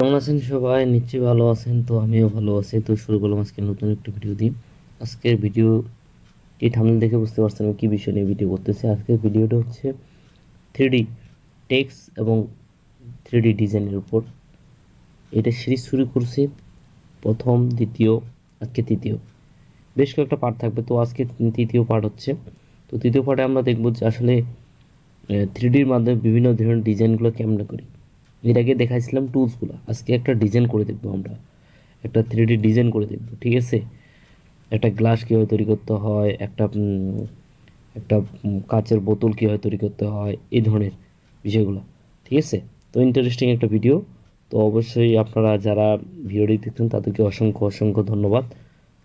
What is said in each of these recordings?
কেমন আছেন সবাই? নিশ্চয়ই ভালো আছেন। তো আমিও ভালো আছি। তো শুরু করলাম আজকে নতুন একটা ভিডিও দিয়ে। আজকের ভিডিওটি থাম্বনেল দেখে বুঝতে পারছেন আমি কী বিষয় নিয়ে ভিডিও করতেছি। আজকের ভিডিওটা হচ্ছে 3D টেক্সট এবং 3D ডিজাইনের উপর। এটা সিরিজ শুরু করছি, প্রথম, দ্বিতীয়, আজকে তৃতীয়। বেশ কয়েকটা পার্ট থাকবে, তো আজকে তৃতীয় পার্ট হচ্ছে। তো তৃতীয় পার্টে আমরা দেখব যে আসলে 3Dর মাধ্যমে বিভিন্ন ধরনের ডিজাইনগুলো কেমনে করি। এর আগে দেখাইছিলাম টুলসগুলো, আজকে একটা ডিজাইন করে দেখবো আমরা, একটা 3D ডিজাইন করে দেখব, ঠিক আছে? একটা গ্লাস কীভাবে তৈরি করতে হয়, একটা কাচের বোতল কীভাবে তৈরি করতে হয়, এই ধরনের বিষয়গুলো, ঠিক আছে? তো ইন্টারেস্টিং একটা ভিডিও। তো অবশ্যই আপনারা যারা ভিডিওটি দেখছেন তাদেরকে অসংখ্য অসংখ্য ধন্যবাদ,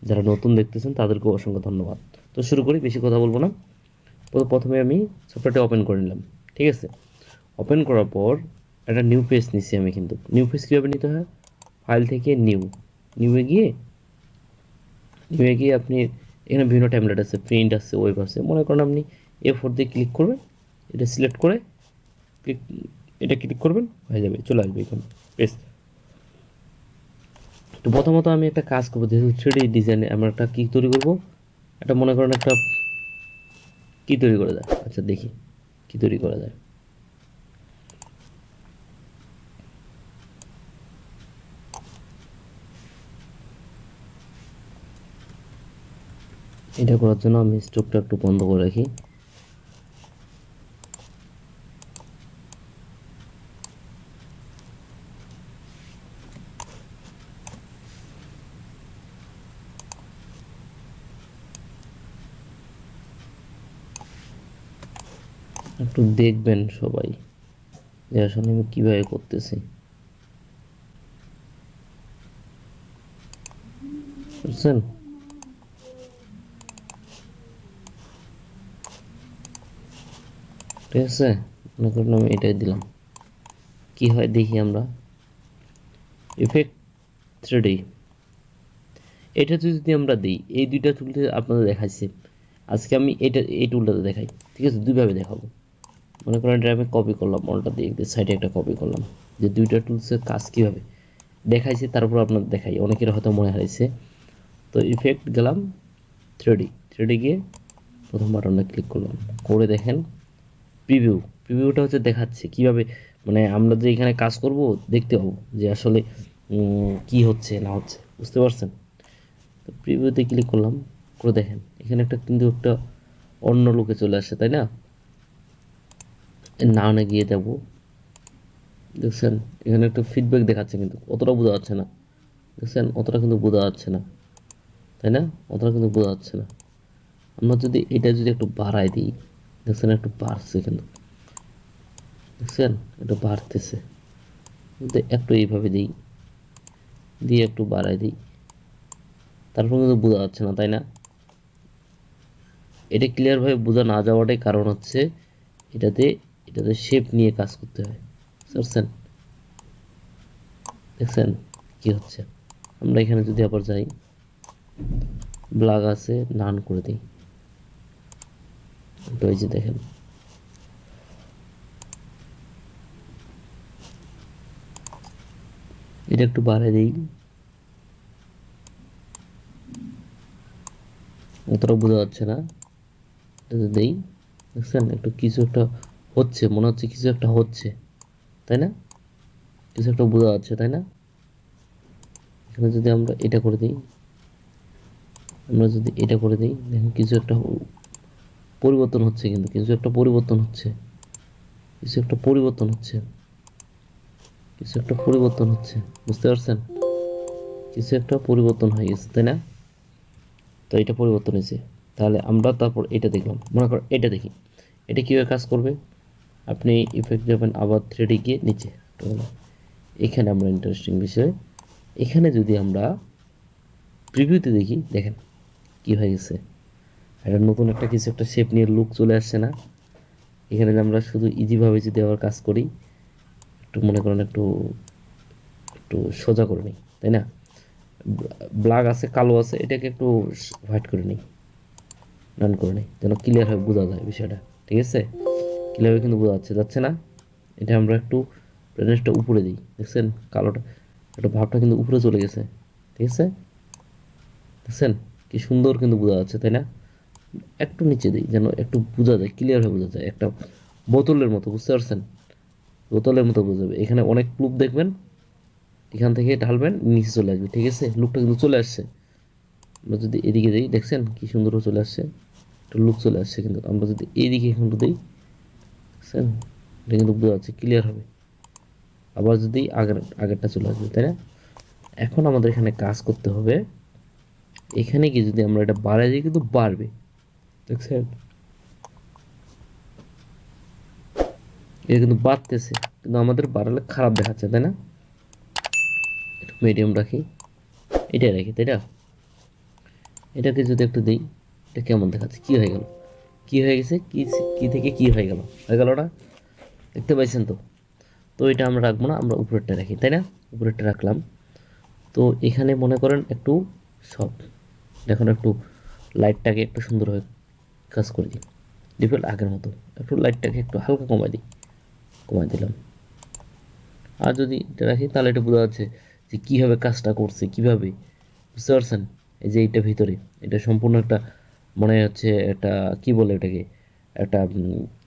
যারা নতুন দেখতেছেন তাদেরকেও অসংখ্য ধন্যবাদ। তো শুরু করি, বেশি কথা বলবো না। তো প্রথমে আমি সফটওয়্যারটা ওপেন করে নিলাম, ঠিক আছে? ওপেন করার পর একটা নিউ পেজ নিচ্ছি আমি। কিন্তু নিউ পেজ কীভাবে নিতে হয়? ফাইল থেকে নিউয়ে গিয়ে আপনি এখানে বিভিন্ন ট্যাবলেট আছে, প্রিন্ট আছে, ওয়েব আছে। মনে করেন আপনি A4 দিয়ে ক্লিক করবেন, এটা সিলেক্ট করে ক্লিক এটা ক্লিক করবেন, হয়ে যাবে, চলে আসবে এখানে পেজ। তো প্রথমত আমি একটা কাজ করবো, যেহেতু 3D ডিজাইনে আমরা একটা কী তৈরি করবো, একটা মনে করেন একটা কী তৈরি করা যায়। আচ্ছা দেখি কী তৈরি করা যায়। এটা করার জন্য আমি স্টোকটা একটু বন্ধ করে রাখি। একটু দেখবেন সবাই যে আসলে আমি কীভাবে করতেছি, বুঝছেন? ঠিক আছে, মনে করেন আমি এটাই দিলাম, কি হয় দেখি আমরা। ইফেক্ট 3D, এটা যদি আমরা দিই, এই দুইটা টুলতে আপনাদের দেখাচ্ছি। আজকে আমি এই টুলটাতে দেখাই, ঠিক আছে? দুইভাবে দেখাবো। মনে করেন এটা আমি কপি করলাম, অনটা দিয়ে সাইডে একটা কপি করলাম, যে দুইটা টুলসের কাজ কীভাবে দেখাইছে তারপর আপনাদের দেখাই, অনেকের হয়তো মনে হারাইছে। তো ইফেক্ট গেলাম, 3D গিয়ে প্রথম বাটনটা ক্লিক করলাম, করে দেখেন প্রিভিউটা হচ্ছে দেখাচ্ছে কীভাবে, মানে আমরা যে এখানে কাজ করব দেখতে পাবো যে আসলে কি হচ্ছে না হচ্ছে, বুঝতে পারছেন? তো প্রিভিউতে ক্লিক করলাম, করে দেখেন এখানে কিন্তু একটা অন্য লোকে চলে আসে, তাই না? নাওনে গিয়ে যাবো, দেখছেন এখানে একটা ফিডব্যাক দেখাচ্ছে, কিন্তু অতটা বোঝা যাচ্ছে না। দেখছেন অতটা কিন্তু বোঝা যাচ্ছে না, তাই না? অতটা কিন্তু বোঝা যাচ্ছে না। আমরা যদি এটা যদি একটু বাড়াই দিই, দেখছেন একটু বাড়ছে কিন্তু, দেখছেন একটু বাড়তেছে। যদি একটু এইভাবে দিই, দিয়ে একটু বাড়াই দিই, তারপর কিন্তু বোঝা যাচ্ছে না, তাই না? এটা ক্লিয়ারভাবে বোঝা না যাওয়াটাই কারণ হচ্ছে এটাতে এটাতে শেপ নিয়ে কাজ করতে হয়, বুঝতে দেখছেন কি হচ্ছে? আমরা এখানে যদি আবার যাই, ব্লাগ আছে, নান করে দিই, তো এই যে দেখেন এটা একটু বাড়াই দিই, অতটা বোঝা যাচ্ছে না। এটা দেই, দেখছেন একটু কিছু একটা হচ্ছে, মনে হচ্ছে কিছু একটা হচ্ছে, তাই না? কিছু একটা বোঝা যাচ্ছে, তাই না? এখানে যদি আমরা এটা করে দিই, দেখেন কিছু একটা পরিবর্তন হচ্ছে, কিন্তু কিছু একটা পরিবর্তন হচ্ছে, কিছু একটা পরিবর্তন হচ্ছে, কিছু একটা পরিবর্তন হচ্ছে, বুঝতে পারছেন? কিছু একটা পরিবর্তন হয়ে গেছে, তাই না? তো এটা পরিবর্তন হয়েছে। তাহলে আমরা তারপর এটা দেখলাম, মনে করেন এটা দেখি এটা কীভাবে কাজ করবে। আপনি ইফেক্ট যাবেন, আবার 3D গিয়ে নিচে, এখানে আমরা ইন্টারেস্টিং বিষয়, এখানে যদি আমরা প্রিভিউতে দেখি, দেখেন কি হয়ে গেছে, একটা নতুন একটা কিছু একটা শেপ নিয়ে লুক চলে আসছে না? এখানে যে আমরা শুধু ইজিভাবে যদি আবার কাজ করি, একটু মনে করেন একটু একটু সোজা করে নিই, তাই না? ব্ল্যাক আছে, কালো আছে, এটাকে একটু হোয়াইট করে নিই, রান করে নিই, যেন ক্লিয়ারভাবে বোঝা যায় বিষয়টা, ঠিক আছে? ক্লিয়ারভাবে কিন্তু বোঝা যাচ্ছে না? এটা আমরা একটু ব্রাইটনেসটা উপরে দিই, দেখছেন কালোটা, একটা ভাবটা কিন্তু উপরে চলে গেছে, ঠিক আছে? দেখছেন কি সুন্দর কিন্তু বোঝা যাচ্ছে, তাই না? একটু নিচে দিই যেন একটু বোঝা যায়, ক্লিয়ার হয়ে বোঝা যায়, একটা বোতলের মতো, বুঝতে পারছেন? বোতলের মতো বোঝাবে। এখানে অনেক লুপ দেখবেন, এখান থেকে ঢালবেন নিচে চলে আসবে, ঠিক আছে? লুকটা কিন্তু চলে আসছে। আমরা যদি এদিকে দিই, দেখছেন কি সুন্দর চলে আসছে, একটা লুক চলে আসছে। কিন্তু আমরা যদি এইদিকে একটু দিই, দেখছেন এটা কিন্তু বোঝা যাচ্ছে, ক্লিয়ার হবে। আবার যদি আগেরটা চলে আসবে, তাই না? এখন আমাদের এখানে কাজ করতে হবে, এখানে কি যদি আমরা এটা বাড়াই দিই কিন্তু বাড়বে, দেখছেন? এটা কিন্তু বাড়তেছে, কিন্তু আমাদের বাড়ালে খারাপ দেখাচ্ছে, তাই না? একটু মিডিয়াম রাখি, এটাই রাখি, তাই না? এটাকে যদি একটু দিই, এটা কেমন দেখাচ্ছে, কি হয়ে গেল, কি হয়ে গেছে, কি থেকে কি হয়ে গেল না? দেখতে পাইছেন তো? তো এটা আমরা রাখবো না, আমরা উপরেরটা রাখি, তাই না? উপরেরটা রাখলাম। তো এখানে মনে করেন একটু সব, এখন একটু লাইটটাকে একটু সুন্দরভাবে কাজ করে দিই, ডিফল্ট আগের মতো। একটু লাইটটাকে একটু হালকা কমাই দিই, কমাই দিলাম। আর যদি এটা রাখি তাহলে এটা বোঝা যাচ্ছে যে কীভাবে কাজটা করছে, কীভাবে, বুঝতে পারছেন? এই যে এইটা ভিতরে, এটা সম্পূর্ণ একটা মনে হচ্ছে একটা, কি বলে এটাকে, একটা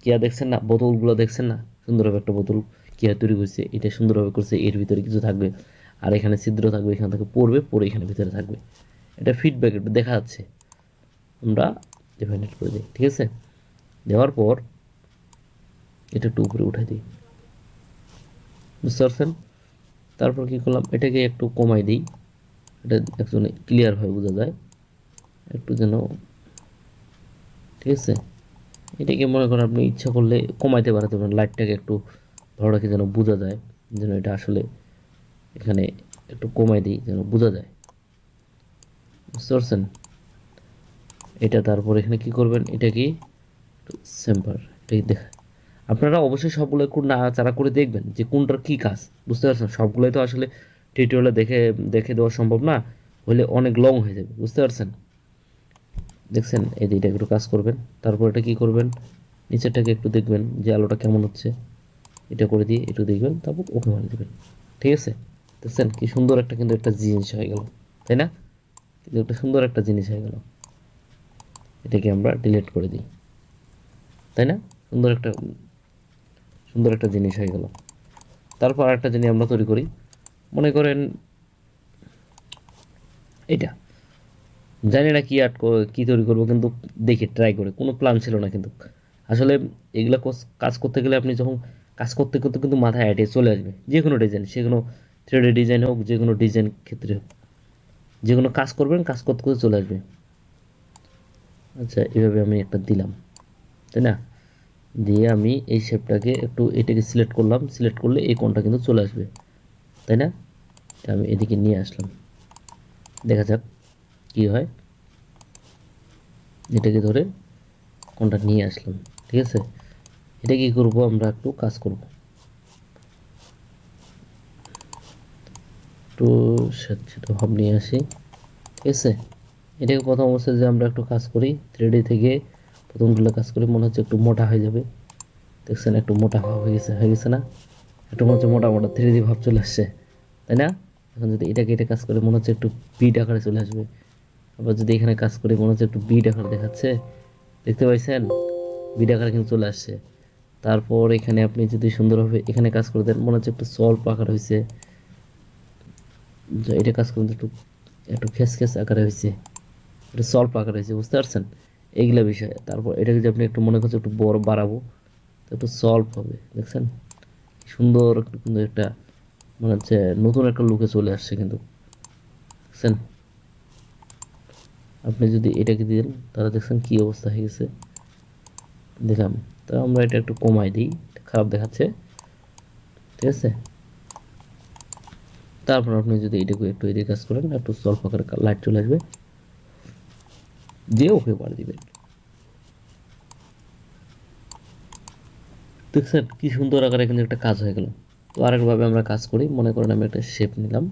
কিয়া দেখছেন না, বোতলগুলো দেখছেন না, সুন্দরভাবে একটা বোতল কিয়া তৈরি করছে, এটা সুন্দরভাবে করছে। এর ভিতরে কিছু থাকবে, আর এখানে ছিদ্র থাকবে, এখান থেকে পড়বে, পরে এখানে ভিতরে থাকবে। এটা ফিডব্যাক এটা দেখা যাচ্ছে। আমরা ডিফাইনেট করে দিই, ঠিক আছে? দেওয়ার পর এটা একটু উপরে উঠাই দিই, বুঝতে পারছেন? তারপর কি করলাম, এটাকে একটু কমাই দিই, এটা একজনে ক্লিয়ারভাবে বোঝা যায় একটু যেন, ঠিক আছে? এটাকে মনে করেন আপনি ইচ্ছা করলে কমাইতে বাড়াতে পারেন, লাইটটাকে একটু ভালো রাখে যেন বোঝা যায়, যেন এটা আসলে এখানে একটু কমাই দিই যেন বোঝা যায়, বুঝতে পারছেন? এটা তারপর এখানে কি করবেন, এটা কি একটু স্যাম্পার, এটাই দেখা, আপনারা অবশ্যই সবগুলো একটু নাড়াচাড়া করে দেখবেন যে কোনটার কি কাজ, বুঝতে পারছেন? সবগুলোই তো আসলে টিউটোরিয়ালে দেখে দেখে দেওয়া সম্ভব না, হলে অনেক লং হয়ে যাবে, বুঝতে পারছেন? দেখছেন এই যে এটা একটু কাজ করবেন, তারপর এটা কি করবেন, নিচেরটাকে একটু দেখবেন যে আলোটা কেমন হচ্ছে, এটা করে দিয়ে একটু দেখবেন, তারপর ওকে মারে দেবেন, ঠিক আছে? দেখছেন কি সুন্দর একটা কিন্তু একটা জিনিস হয়ে গেল, তাই না? কিন্তু একটা সুন্দর একটা জিনিস হয়ে গেল। এটাকে আমরা ডিলিট করে দিই, তাই না? সুন্দর একটা জিনিস হয়ে গেল। তারপর আরেকটা জিনিস আমরা তৈরি করি, মনে করেন এটা, জানি না কি আর্ট কি তৈরি করবো, কিন্তু দেখি ট্রাই করে, কোনো প্ল্যান ছিল না কিন্তু। আসলে এগুলা কাজ করতে গেলে আপনি যখন কাজ করতে করতে কিন্তু মাথায় আইডিয়া চলে আসবে, যে কোনো ডিজাইন, সে কোনো থ্রিডি ডিজাইন হোক, যে কোনো ডিজাইন ক্ষেত্রে হোক, যে কোনো কাজ করবেন, কাজ করতে করতে চলে আসবে। আচ্ছা, এভাবে আমি একটা দিলাম, তাই না? দিয়ে আমি এই শেপটাকে একটু এটাকে সিলেক্ট করলাম, সিলেক্ট করলে এই কোণটা কিন্তু চলে আসবে, তাই না? আমি এদিকে নিয়ে আসলাম, দেখা যাক কি হয়। এটাকে ধরে কোণটা নিয়ে আসলাম, ঠিক আছে? এটা কি করব, আমরা একটু কাজ করব, একটু স্বেচ্ছিত ভাব নিয়ে আসি, ঠিক আছে? এটাকে প্রথম অবস্থায় যে আমরা একটু কাজ করি, থ্রিডি থেকে প্রথমগুলো কাজ করি, মনে হচ্ছে একটু মোটা হয়ে যাবে, দেখছেন একটু মোটা ভাব হয়ে গেছে না? একটু মনে হচ্ছে মোটা মোটা থ্রিডি ভাব চলে আসছে, তাই না? এখন যদি এটাকে এটা কাজ করে মনে হচ্ছে একটু বিট আকারে চলে আসবে। আবার যদি এখানে কাজ করি মনে হচ্ছে একটু বিট আকার দেখাচ্ছে, দেখতে পাইছেন? বিট আকারে কিন্তু চলে আসছে। তারপর এখানে আপনি যদি সুন্দরভাবে এখানে কাজ করে দেন মনে হচ্ছে একটু সল্প আকার হয়েছে, এটা কাজ করতে একটু একটু খেস খেস আকারে হয়েছে, একটু সল্প আকারে হয়েছে, বুঝতে পারছেন? এইগুলা বিষয়। তারপর এটাকে যদি আপনি একটু মনে করছেন একটু বড় বাড়াবো, তো একটু সল্ভ হবে, দেখছেন? সুন্দর কিন্তু একটা মনে হচ্ছে নতুন একটা লুকে চলে আসছে কিন্তু, দেখছেন? আপনি যদি এটাকে দেন তাহলে দেখছেন কি অবস্থা হয়ে গেছে, দিলাম। তো আমরা এটা একটু কমাই দিই, খারাপ দেখাচ্ছে, ঠিক আছে? তারপর আপনি যদি এটাকে একটু এদিকে কাজ করেন, একটু সল্ভ আকারে লাইট চলে আসবে, যে ওকে পারে দিবেন, দেখছেন কি সুন্দর আকারে কিন্তু একটা কাজ হয়ে গেল। তো আরেকভাবে আমরা কাজ করি, মনে করেন আমি একটা শেপ নিলাম,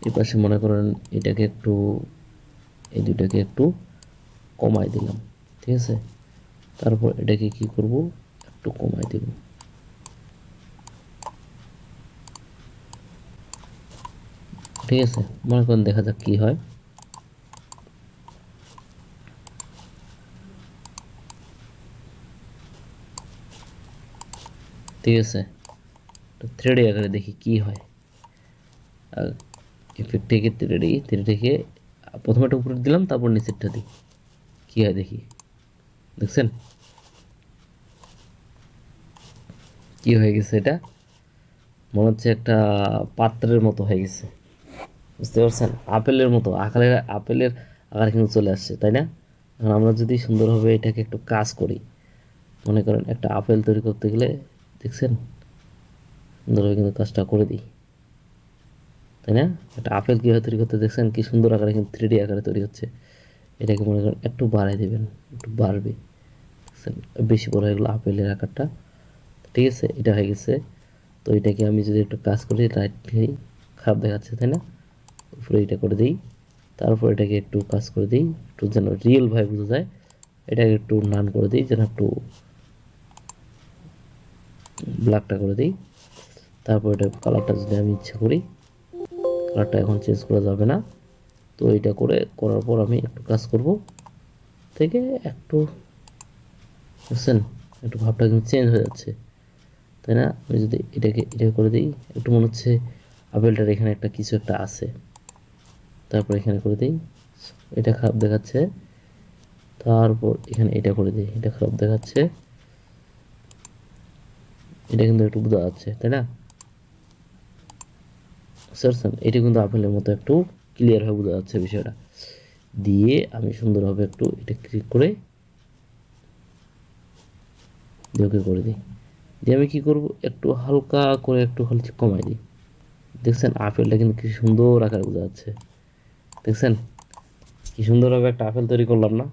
এই পাশে মনে করেন এটাকে একটু, এই দুটাকে একটু কমাই দিলাম, ঠিক আছে? তারপর এটাকে কি করব, একটু কমাই দেব, ঠিক আছে, মনে করেন দেখা যাক কি হয়। ঠিক আছে, থ্রিডি আকারে দেখি কি হয়। ইফেক্ট থেকে থ্রি থেকে প্রথমে একটা উপরে দিলাম, তারপর নিচেরটা দিই, কি হয় দেখি। দেখছেন কি হয়ে গেছে? এটা মনে হচ্ছে একটা পাত্রের মতো হয়ে গেছে, বুঝতে পারছেন? আপেলের মতো আকারের, আপেলের আকার কিন্তু চলে আসছে, তাই না? এখন আমরা যদি সুন্দরভাবে এটাকে একটু কাজ করি, মনে করেন একটা আপেল তৈরি করতে গেলে, দেখছেন সুন্দরভাবে কিন্তু কাজটা করে দিই, তাই না? একটা আপেল কীভাবে তৈরি করতে দেখছেন, কি সুন্দর আকারে কিন্তু থ্রি আকারে তৈরি হচ্ছে। এটাকে মনে করেন একটু বাড়াই দেবেন, একটু বাড়বে, দেখছেন বেশি বড় হয়ে গেলো আপেলের আকারটা। ঠিক আছে, এটা হয়ে গেছে। তো এটাকে আমি যদি একটু কাজ করি, রাইট দিই, খারাপ দেখাচ্ছে তাই না? উপরে এটা করে দিই, তারপর এটাকে একটু কাজ করে দিই, একটু যেন রিয়েল ভাবে বোঝা যায়। এটাকে একটু নান করে দিই, যেন একটু ব্ল্যাকটা করে দিই। তারপর এটা কালারটা যদি আমি ইচ্ছা করি, কালারটা এখন চেঞ্জ করা যাবে না। তো এটা করার পর আমি একটু কাজ করব, থেকে একটু, বুঝছেন, একটু ভাবটা কিন্তু চেঞ্জ হয়ে যাচ্ছে, তাই না? আমি যদি এটা করে দিই, একটু মনে হচ্ছে আপেলটার এখানে একটা কিছু একটা আছে। তারপর এখানে করে দিই, এটা খারাপ দেখাচ্ছে। তারপর এখানে এটা করে দিই, এটা খারাপ দেখাচ্ছে। এটা কিন্তু একটু বোঝা যাচ্ছে, তাই না? বুঝতে এটা কিন্তু আপেলের মতো একটু ক্লিয়ার হয়ে বোঝা যাচ্ছে বিষয়টা। দিয়ে আমি সুন্দরভাবে একটু এটা ক্লিক করে ওকে করে দিই। দিয়ে আমি কি করব, একটু হালকা করে একটু হলুদ কমাই দিই। দেখছেন আপেলটা কিন্তু কি সুন্দর আকারে বোঝা যাচ্ছে। দেখছেন কি সুন্দরভাবে একটা আপেল তৈরি করলাম না?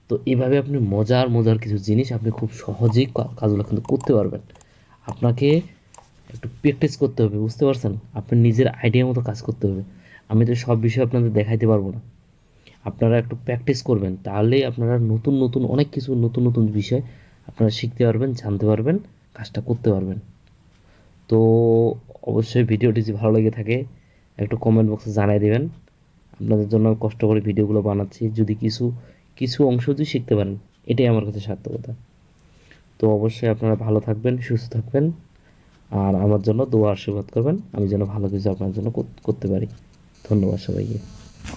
তো এইভাবে আপনি মজার মজার কিছু জিনিস আপনি খুব সহজেই কাজগুলো কিন্তু করতে পারবেন। আপনাকে একটু প্র্যাকটিস করতে হবে, বুঝতে পারছেন? আপনার নিজের আইডিয়া মতো কাজ করতে হবে। আমি তো সব বিষয় আপনাদের দেখাইতে পারবো না। আপনারা একটু প্র্যাকটিস করবেন, তাহলেই আপনারা নতুন নতুন অনেক কিছু, নতুন নতুন বিষয় আপনারা শিখতে পারবেন, জানতে পারবেন, কাজটা করতে পারবেন। তো অবশ্যই ভিডিওটি যদি ভালো লেগে থাকে একটু কমেন্ট বক্সে জানিয়ে দেবেন। আপনাদের জন্য কষ্ট করে ভিডিওগুলো বানাচ্ছি, যদি কিছু কিছু অংশ যদি শিখতে পারেন, এটাই আমার কাছে সার্থকতা। তো অবশ্যই আপনারা ভালো থাকবেন, সুস্থ থাকবেন, আর আমার জন্য দোয়া আশীর্বাদ করবেন, আমি যেন ভালো কিছু আপনার জন্য করতে পারি। ধন্যবাদ সবাইকে।